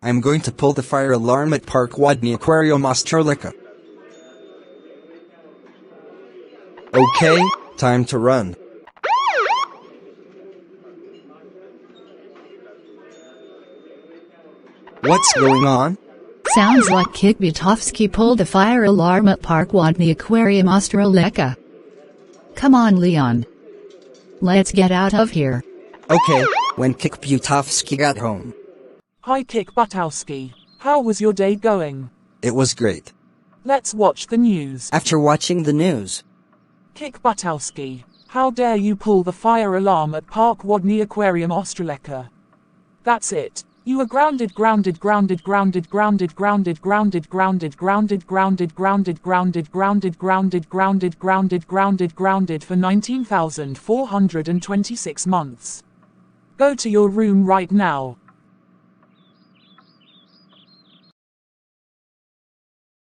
I'm going to pull the fire alarm at Park Wodny Aquarium Australica. Okay, time to run. What's going on? Sounds like Kid Butowski pulled the fire alarm at Park Wodny Aquarium Australica. Come on, Leon. Let's get out of here. Okay, when Kik Butowski got home. Hi Kik Butowski, how was your day going? It was great. Let's watch the news. After watching the news. Kik Butowski, how dare you pull the fire alarm at Park Wodny Aquarium Australica? That's it. You are grounded for 19,426 months. Go to your room right now.